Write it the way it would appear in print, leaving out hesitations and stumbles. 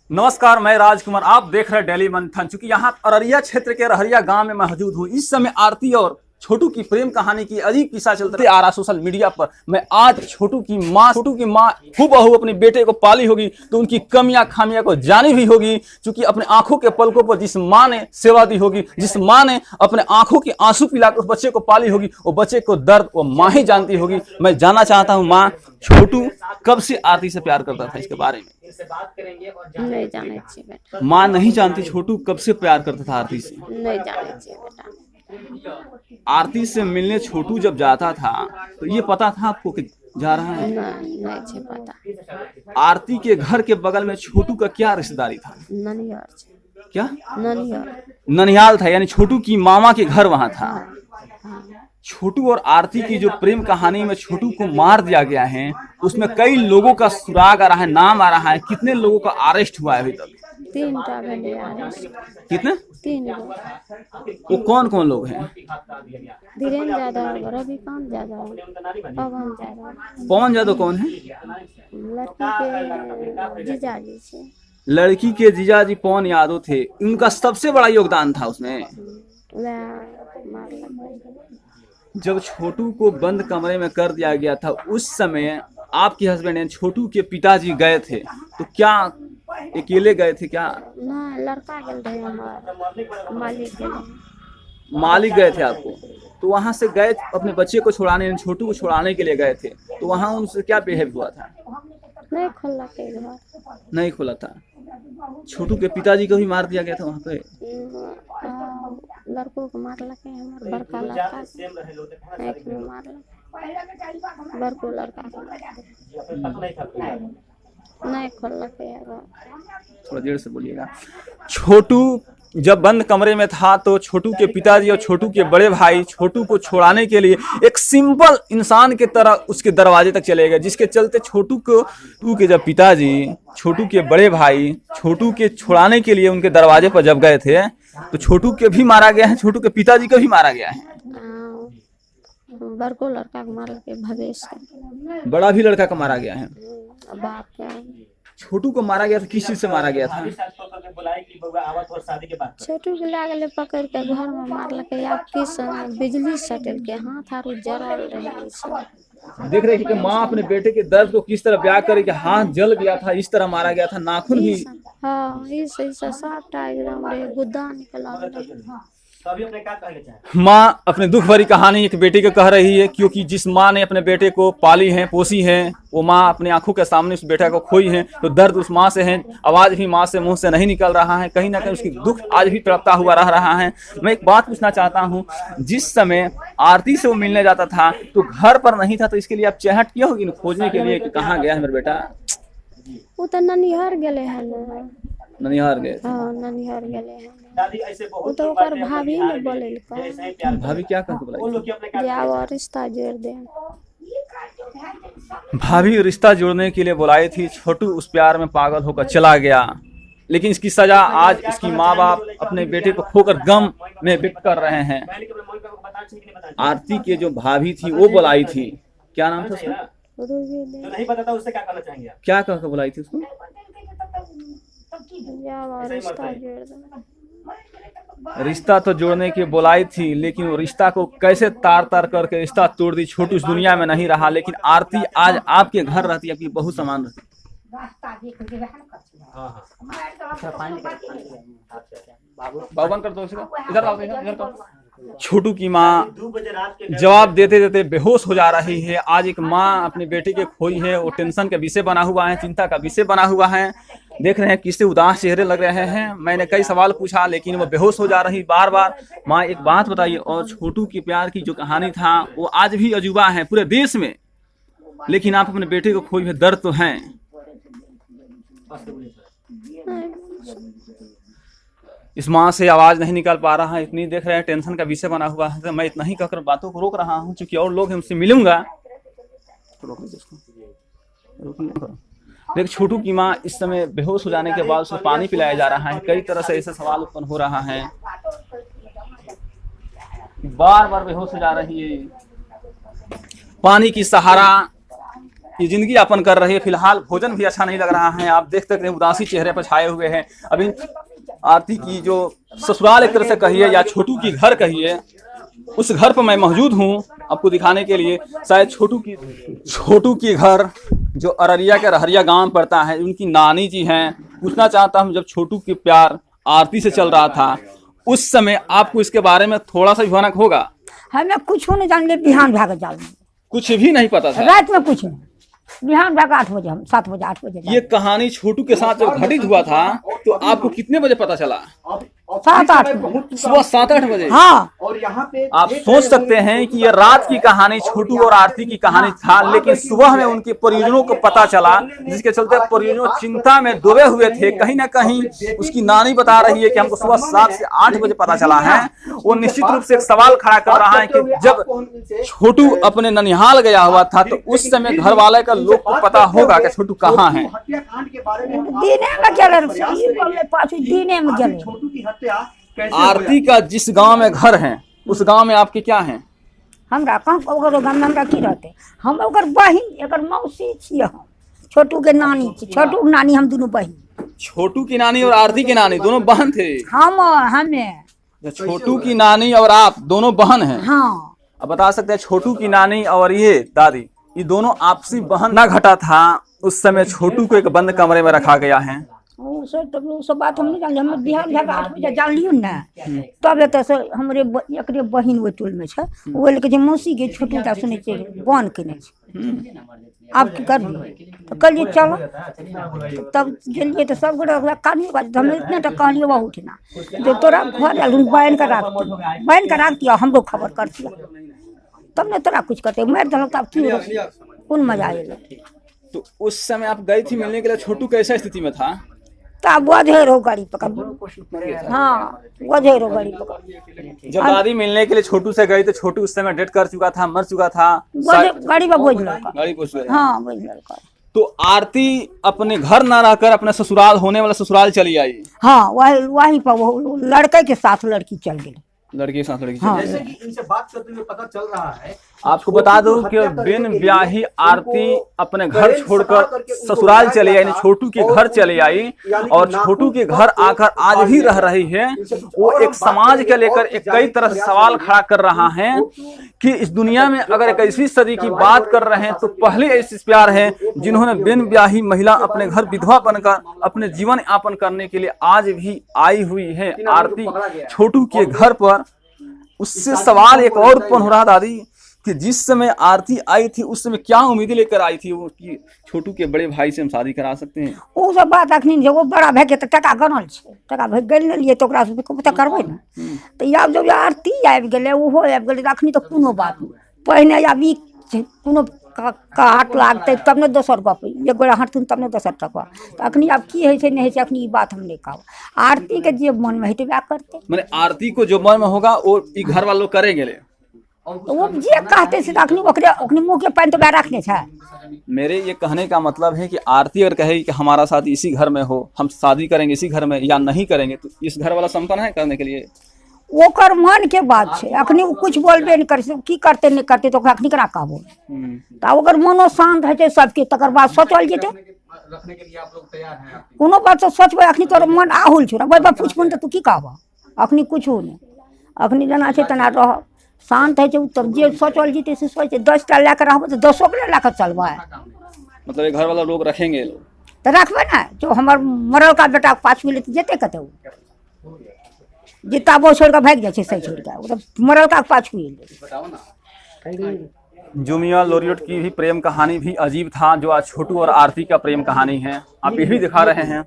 नमस्कार, मैं राजकुमार। आप देख रहे हैं डेली मंथन। चूंकि यहाँ अररिया क्षेत्र के रहरिया गांव में मौजूद हूँ। इस समय आरती और छोटू की प्रेम कहानी की अजीब किस्सा चलते आ रहा सोशल मीडिया पर। मैं आज छोटू की माँ हूबहू अपने बेटे को पाली होगी तो उनकी कमियां खामियां को जानी भी होगी। क्योंकि अपने आंखों के पलकों पर जिस माँ ने सेवा दी होगी, जिस माँ ने अपने आंखों की आंसू पिलाकर उस बच्चे को पाली होगी, वो बच्चे को दर्द वो माँ ही जानती होगी। मैं जानना चाहता हूँ, माँ छोटू कब से आरती से प्यार करता था, इसके बारे में नहीं जाने चाहिए बेटा। माँ नहीं जानती छोटू कब से प्यार करता था आरती से। नहीं जाने चाहिए बेटा। आरती से मिलने छोटू जब जाता था तो ये पता था आपको कि जा रहा है? नहीं छे पता। आरती के घर के बगल में छोटू का क्या रिश्तेदारी था? ननिहाल छे। क्या? ननिहाल। ननिहाल था, यानी छोटू की मामा के घर वहां था। छोटू और आरती की जो प्रेम कहानी में छोटू को मार दिया गया है, उसमें कई लोगों का सुराग आ रहा है, नाम आ रहा है। कितने लोगों का अरेस्ट हुआ है अभी तक? 3 टा भेले यार। कितने? 3 लोग। वो कौन कौन लोग हैं? धीरेन्द्र यादव, रविकांत यादव, पवन यादव। पवन यादव कौन है? लड़की के जीजाजी से। लड़की के जीजाजी पवन यादव थे। उनका सबसे बड़ा योगदान था उसमें। मार लगा। जब छोटू को बंद कमरे में कर दिया गया था, उस समय आपके हस्बैंड यानी छोटू के पिताजी गए थे, तो क्या अकेले गए थे क्या? ना, लड़का गए थे हमारे मालिक के। मालिक गए थे आपको? तो वहां से गए अपने बच्चे को छुड़ाने, छोटू को छुड़ाने के लिए गए थे, तो वहां उनसे क्या बिहेव हुआ था? नहीं खोला के घर। नहीं खोला था। छोटू के पिताजी को भी मार दिया गया था वहां पे। लड़कों को मार लगे, हमारे बड़का लड़का एक में मार लगे, बड़को लड़का नहीं खोल लगे। थोड़ा देर से बोलिएगा। छोटू जब बंद कमरे में था तो छोटू के पिताजी और छोटू के बड़े भाई छोटू को छुड़ाने के लिए एक सिंपल इंसान के तरह उसके दरवाजे तक चले गए, जिसके चलते छोटू के जब पिताजी छोटू के बड़े भाई छोटू के छुड़ाने के लिए उनके दरवाजे पर जब गए थे तो छोटू के भी मारा गया है, छोटू के पिताजी को भी मारा गया है। बड़को लड़का को मार के भवेश, बड़ा भी लड़का को मारा गया है। बाप के छोटू को मारा गया था, किस चीज से मारा गया था? छोटू के लागले पकड़ के घर में मार लगे, या किस बिजली सटल के हाथ आरू जरल रहे। देख रहे हैं कि माँ अपने बेटे के दर्द को किस तरह बयां करे कि हाथ जल गया था, इस तरह मारा गया था, नाखून भी। हाँ, इस साफटा एकदम रे गुद्दा निकला। माँ अपने दुख भरी कहानी एक बेटे को कह रही है, क्योंकि जिस माँ ने अपने बेटे को पाली है, पोसी है, वो माँ अपने आंखों के सामने उस बेटा को खोई है, तो दर्द उस माँ से है। आवाज भी माँ से मुंह से नहीं निकल रहा है, कहीं ना कहीं उसकी दुख आज भी तड़पता हुआ रह रहा है। मैं एक बात पूछना चाहता हूँ, जिस समय आरती से वो मिलने जाता था तो घर पर नहीं था, तो इसके लिए आप चहट किया होगी खोजने के लिए कि कहाँ गया है मेरा बेटा? वो तो ननिहार गए हैं। ननिहार गए? हाँ, ननिहार गए हैं। वो तो ओकर भाभी ने बोले। भाभी क्या करके बुलाई? जाओ रिश्ता जोड़ दे। भाभी रिश्ता जोड़ने के लिए बुलाई थी। छोटू उस प्यार में पागल होकर चला गया, लेकिन इसकी सजा आज इसकी माँ बाप अपने बेटे को खोकर गम में व्यक्त कर रहे हैं। आरती के जो भाभी थी वो बुलाई थी, क्या नाम था उसका? नहीं पता था उससे क्या कहना चाहेंगे? क्या कहकर बुलाई थी उसको? रिश्ता जोड़ दे। रिश्ता तो जोड़ने की बुलाई थी, लेकिन वो रिश्ता को कैसे तार तार करके रिश्ता तोड़ दी। छोटू इस दुनिया में नहीं रहा, लेकिन आरती आज आपके घर रहती, आपकी बहू समान रहती। बाबन कर दो इधर। छोटू की माँ जवाब देते देते बेहोश हो जा रही है। आज एक माँ अपने बेटे के खोई है, वो टेंशन का विषय बना हुआ है, चिंता का विषय बना हुआ है। देख रहे हैं किससे उदास चेहरे लग रहे हैं। मैंने कई सवाल पूछा, लेकिन वो बेहोश हो जा रही बार बार। माँ एक बात बताइए, और छोटू की प्यार की जो कहानी था वो आज भी अजूबा है पूरे देश में, लेकिन आप अपने बेटे को खोई हुए दर्द तो हैं। इस माँ से आवाज नहीं निकाल पा रहा है, इतनी देख रहे हैं टेंशन का विषय बना हुआ है। तो मैं इतना ही कहकर बातों को रोक रहा हूँ, क्योंकि और लोग हैं उनसे मिलूंगा। देख, छोटू की माँ इस समय बेहोश हो जाने के बाद उसे पानी पिलाया जा रहा है। कई तरह से ऐसा सवाल उत्पन्न हो रहा है, बार बार बेहोश हो जा रही है। पानी की सहारा ये जिंदगी यापन कर रही है। फिलहाल भोजन भी अच्छा नहीं लग रहा है, आप देख सकते हैं उदासी चेहरे पर छाए हुए हैं। अभी आरती की जो ससुराल एक तरह से कहिए या छोटू की घर कहिए, उस घर पर मैं मौजूद हूँ आपको दिखाने के लिए। शायद छोटू की घर जो अररिया के रहरिया गांव पड़ता है, उनकी नानी जी हैं। पूछना चाहता हूँ, जब छोटू की प्यार आरती से चल रहा था उस समय आपको इसके बारे में थोड़ा सा भयानक होगा? हमें कुछ नहीं जान ले, बिहान भाग जाल कुछ भी नहीं पता था? रात में कुछ नहीं, बिहान भाग 8 बजे, हम 7 बजे 8 बजे। ये कहानी छोटू के साथ जब घटित हुआ था तो आपको कितने बजे पता चला? 7-8 सुबह 7-8 बजे। हाँ, और यहाँ पे आप सोच सकते हैं कि ये रात की कहानी छोटू और आरती की कहानी था, लेकिन सुबह में उनके परिजनों को पता चला, जिसके चलते परिजनों चिंता में डूबे हुए थे। कहीं ना कहीं उसकी नानी बता रही है कि हमको सुबह 7 से 8 बजे पता चला है। वो निश्चित रूप से एक सवाल खड़ा कर रहा है कि जब छोटू अपने ननिहाल गया हुआ था तो उस समय घर वाले का लोग को पता होगा कि छोटू कहाँ है। हत्याकांड के बारे में दिने में चले, पाछू दिने में चले। छोटू की हत्या कैसे आरती का जिस गांव में घर है उस गांव में आपके क्या है? हमरा कहाँ ओकर गाम में हमरा की रहते, हम ओकर बहिन, एकर मौसी छियै हम, छोटू के नानी छी, छोटू के नानी, हम दोनों बहिन। छोटू की नानी और आरती की नानी दोनों बहन थे? हमें छोटू की नानी और आप दोनों बहन हैं? हाँ। अब बता सकते हैं छोटू की नानी और ये दादी, ये दोनों आपसी बहन ना घटा था उस समय छोटू को एक बंद कमरे में रखा गया है? वो सब बात हम नहीं जानली, हम बिहान भाग 8 बजे जानलियो ना, तब एतऽ से हमरे एकरे बहिन ओहि टोल में छै, वो लेके जे मौसी के छोटू ता सुनै छै बन केने छै, आब की करबी? तो कहलिए चलो, तब गेलिए तो सब गोटा कहानी बात हम इतने तक कहलिए बहुत ना, जो तोरा घर आलू बहन का राख दिया, हमको खबर कर दिया, तब ने तोरा कुछ करते मार देलक, तब क्यों कौन मजा आएगा? तो उस समय आप गई थी मिलने के लिए, छोटू कैसा स्थिति में था? तब वधेरो गाड़ी पकड़, हाँ वधेरो गाड़ी पकड़। जब दादी मिलने के लिए छोटू से गई तो छोटू उस समय डेथ कर चुका था, मर चुका था, गाड़ी में बोझ लड़का। गाड़ी पहुंच गया। हाँ बोझ लड़का। तो आरती अपने घर ना रहकर अपने ससुराल होने वाला ससुराल चली आई? हाँ, वहीं पर वो लड़के के साथ लड़की चल गई, लड़की के साथ लड़की। हाँ। जैसे कि इनसे बात करते हुए पता चल रहा है, आपको बता दूं कि बिन ब्याही आरती अपने घर छोड़कर ससुराल चली आई, छोटू के घर चली आई, और छोटू के घर आकर आज भी रह रही है। वो एक समाज के लेकर एक कई तरह से सवाल खड़ा कर रहा है कि इस दुनिया में अगर 21वीं सदी की बात कर रहे हैं तो पहले ऐसे प्यार है जिन्होंने बिन ब्याही महिला अपने घर विधवा बनकर अपने जीवन यापन करने के लिए आज भी आई हुई है आरती छोटू के घर पर। उससे सवाल एक और उत्पन्न हो रहा दादी कि जिस समय आरती आई थी उस समय क्या उम्मीदें लेकर आई थी वो कि छोटू के बड़े भाई से हम शादी करा सकते हैं? वो सब बात अखनी जो बड़ा भाई के टका गनल छै, टका भाई गल लिए तो ओकरा से पता करबै ना। तो आब जब आरती आबि गेलै, ओहो आबि गेलै, अखनी तो कोनो बात नहीं, पहिने आब ई कोनो काट लागतै तब ने दोसर गप, एक गोरा हटथिन तब ने दोसर टका। तो अखनी आब की होइ छै नहीं होइ छै, अखनी ई बात हम नहीं कहब। आरती के जे मन में हेतै वएह करतै। माने आरती को जो मन में होगा वो ई घर वालों करे गेले, वो जे कहते से अखनी ओकरे मुंह के पानी तो वएह रखने छै। मेरे ये कहने का मतलब है कि आरती अगर कहे कि हमारा शादी इसी घर में हो, हम शादी करेंगे इसी घर में या नहीं करेंगे, तो इस घर वाला संपन्न है करने के लिए? ओकर मन के बात छै, अखनी वो कुछ बोलबे नहीं करे, की करते नहीं करते तो अखनी केना कहबो। तो ओकर मनो शांत है सबके, तकर बाद सोचल जेतै रखने के लिए आप लोग तैयार हैं? कोनो बात से सोचबै, अखनी तोर मन आहुल छौ, भाई पूछबन तो तू की कहबह? अखनी कुछ नहीं, अखनी जना छै तना रह, शांत है तब जे सोचल जेतै से सोचे। 10 टा लेकर रहबै तो 10 को लेकर चलबै, मतलब ये घर वाला लोग रखेंगे तो रखबै ना। जो हमर मरल का बेटा पाछू ले जेतै कतौ, जितना वो छोड़ के भाग जाए सही छोड़ के, वो तो मरल का पाछू ले। जुमिया लोरियट की भी प्रेम कहानी भी अजीब था, जो आज छोटू और आरती का प्रेम कहानी है आप ये भी दिखा रहे हैं।